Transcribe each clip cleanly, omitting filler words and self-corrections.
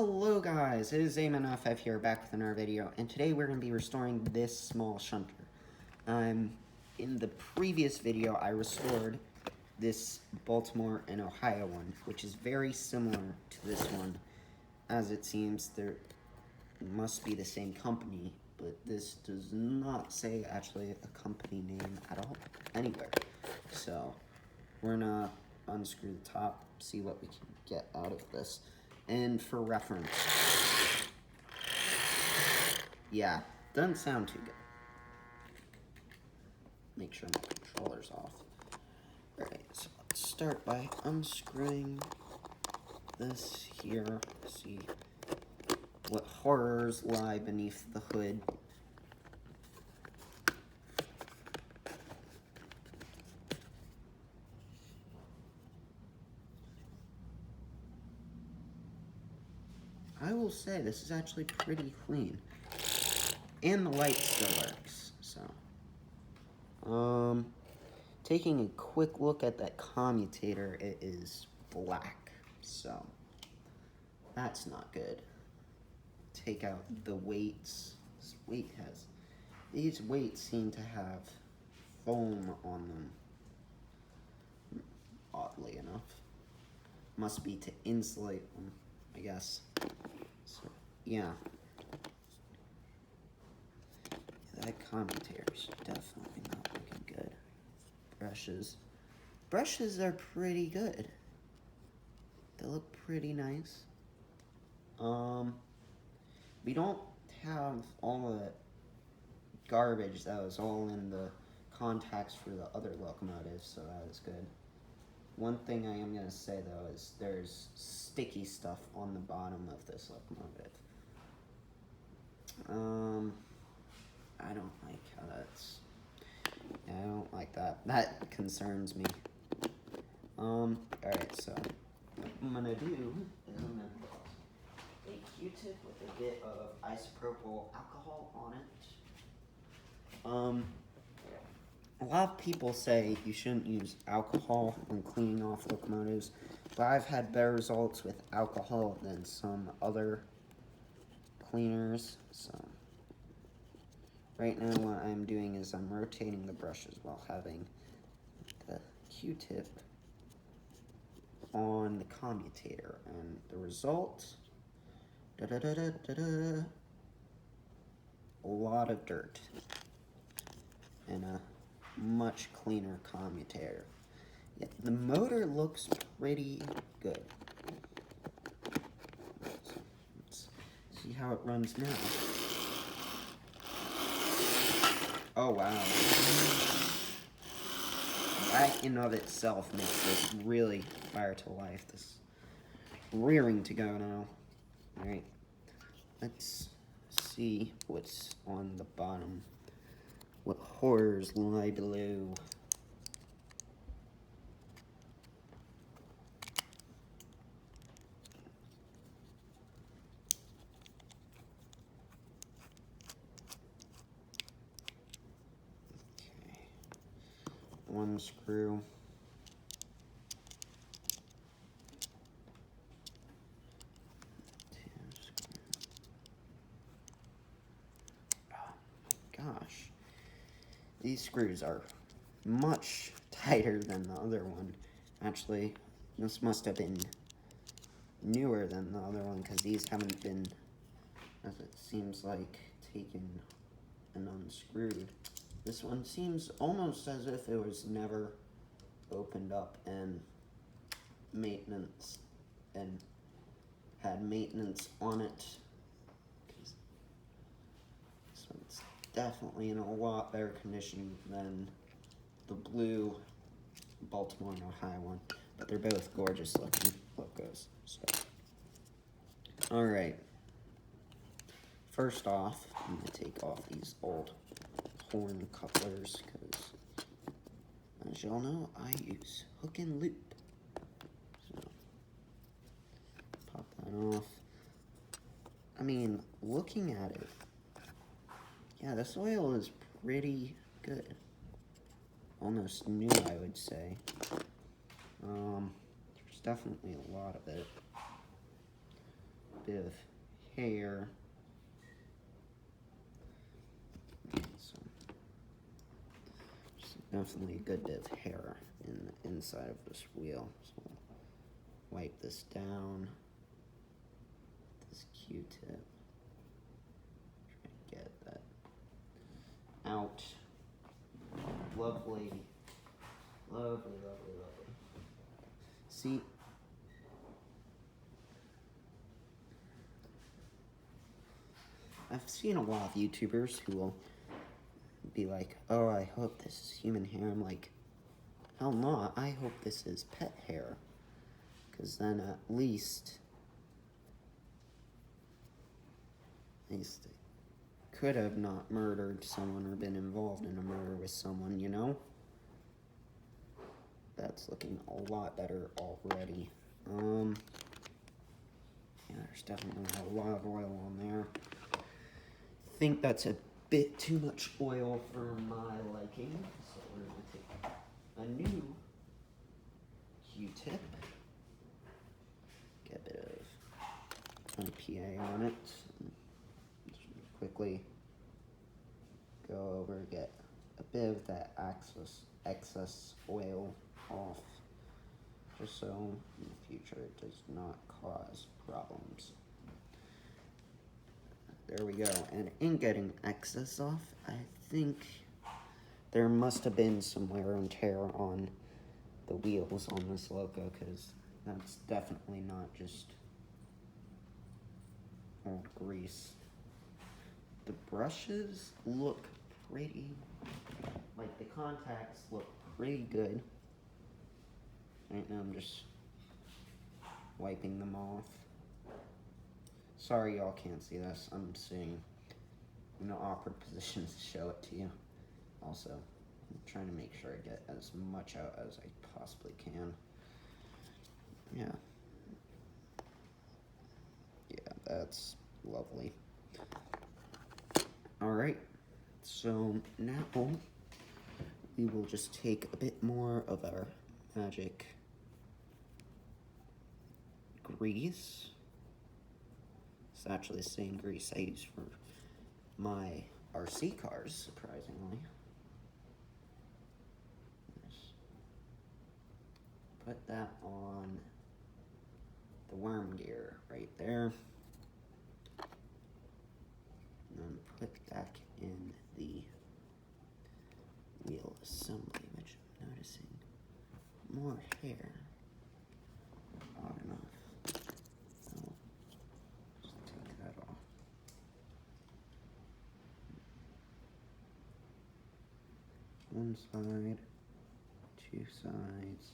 Hello guys, it is AT&SF here, back with another video, and today we're going to be restoring this small shunter. In the previous video, I restored this Baltimore and Ohio one, which is very similar to this one, as it seems there must be the same company, but this does not say actually a company name at all, anywhere. So, we're going to unscrew the top, see what we can get out of this. And for reference, yeah, doesn't sound too good. Make sure my controller's off. Alright, so let's start by unscrewing this here. See what horrors lie beneath the hood. I will say this is actually pretty clean, and the light still works. So, taking a quick look at that commutator, it is black. So that's not good. Take out the weights. These weights seem to have foam on them. Oddly enough, must be to insulate them, I guess. So, yeah. That commutator's definitely not looking good. Brushes. Brushes are pretty good. They look pretty nice. We don't have all the garbage that was all in the contacts for the other locomotives, so that is good. One thing I am going to say, though, is there's sticky stuff on the bottom of this locomotive. I don't like how that's... Yeah, I don't like that. That concerns me. Alright, so what I'm going to do is I'm going to put a Q-tip with a bit of isopropyl alcohol on it. A lot of people say you shouldn't use alcohol when cleaning off locomotives, but I've had better results with alcohol than some other cleaners. So right now what I'm doing is I'm rotating the brushes while having the Q-tip on the commutator, and the result, a lot of dirt and a much cleaner commutator. Yeah, the motor looks pretty good. So let's see how it runs now. Oh wow. That in of itself makes this really fire to life. This rearing to go now. Alright. Let's see what's on the bottom. What horrors lie below. Okay. One screw. Two screws. Oh my gosh. These screws are much tighter than the other one. Actually, this must have been newer than the other one, because these haven't been, as it seems like, taken and unscrewed. This one seems almost as if it was never opened up and maintenance and had maintenance on it. This one's definitely in a lot better condition than the blue Baltimore and Ohio one, but they're both gorgeous looking logos. So, alright. First off, I'm going to take off these old horn couplers, because as y'all know, I use hook and loop. So, pop that off. I mean, looking at it, yeah, this oil is pretty good. Almost new, I would say. There's definitely a lot of it. bit of hair. So, there's definitely a good bit of hair in the inside of this wheel. So wipe this down. This Q-tip. Try to get that out. Lovely. Lovely, lovely, lovely. See, I've seen a lot of YouTubers who will be like, oh, I hope this is human hair. I'm like, hell no, I hope this is pet hair. Because then at least they could have not murdered someone or been involved in a murder with someone, you know? That's looking a lot better already. Yeah, there's definitely a lot of oil on there. I think that's a bit too much oil for my liking, so we're going to take a new Q-tip, get a bit of IPA on it, just quickly go over, get a bit of that excess oil off, just so in the future it does not cause problems. There we go. And in getting excess off, I think there must have been some wear and tear on the wheels on this loco, because that's definitely not just old grease. The brushes look pretty, like the contacts look pretty good. Right now I'm just wiping them off. Sorry y'all can't see this. I'm sitting in an awkward position to show it to you. Also, I'm trying to make sure I get as much out as I possibly can. Yeah. Yeah, that's lovely. Alright, so now we will just take a bit more of our magic grease. It's actually the same grease I use for my RC cars, surprisingly. Just put that on the worm gear right there. And then put back in the wheel assembly, which I'm noticing more hair. Odd enough. One side, two sides.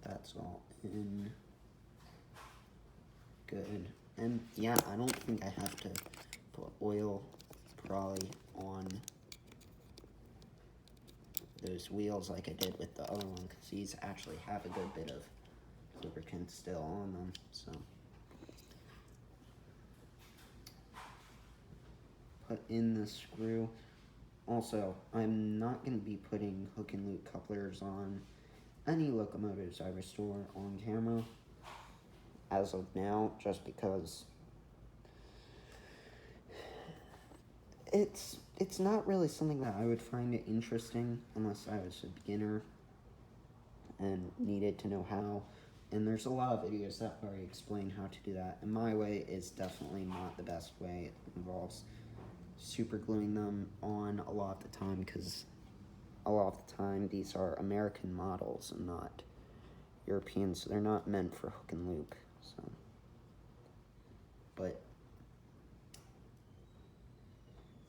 That's all in. Good. And yeah, I don't think I have to put oil probably on those wheels like I did with the other one, because these actually have a good bit of lubricant still on them. So put in the screw. Also, I'm not going to be putting hook and loop couplers on any locomotives I restore on camera as of now, just because it's not really something that I would find it interesting unless I was a beginner and needed to know how. And there's a lot of videos that already explain how to do that, and my way is definitely not the best way. It involves super gluing them on a lot of the time, because a lot of the time these are American models and not European, so they're not meant for hook and loop. So, but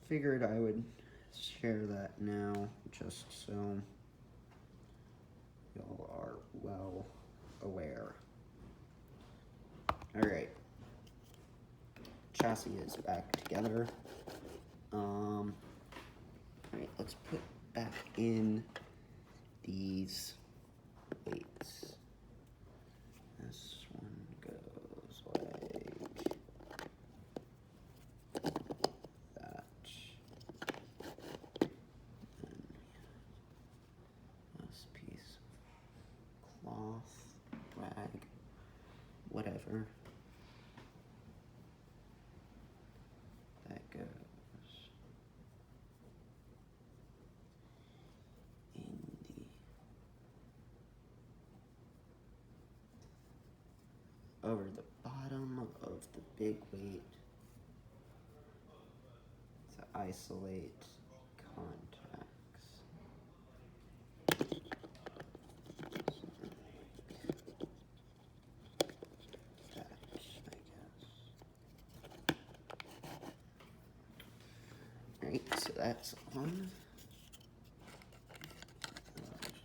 figured I would share that now, just so y'all are well aware. Alright, chassis is back together. Alright, let's put back in these weights. This one goes like that. And this piece of cloth, rag, whatever. however, that goes in the over the bottom of the big weight to isolate contacts. Alright, so that's on.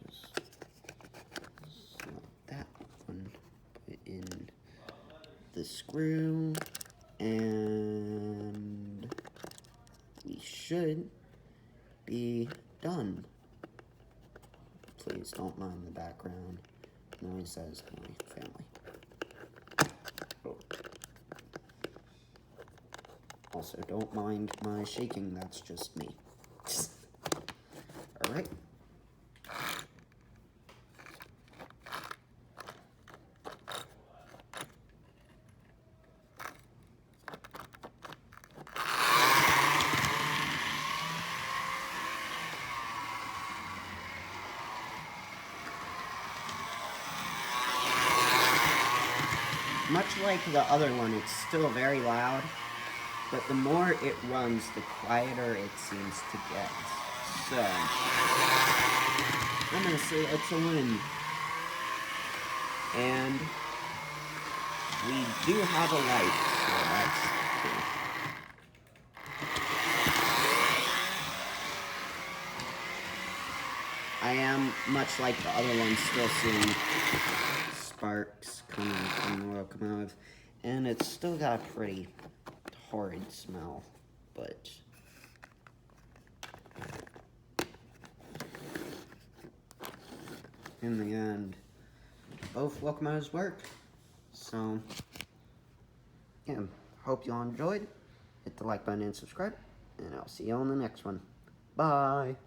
Just slot that one, put it in the screw, and we should be done. Please don't mind the background noises, my family. Oh. Also, don't mind my shaking, that's just me. Alright. Much like the other one, it's still very loud, but the more it runs, the quieter it seems to get. So, I'm gonna say it's a win. And we do have a light, so that's cool. I am, much like the other one, still seeing sparks coming from the locomotive, and it's still got a pretty horrid smell, but in the end, both locomotives work. So, yeah, hope you all enjoyed. Hit the like button and subscribe, and I'll see you on the next one. Bye!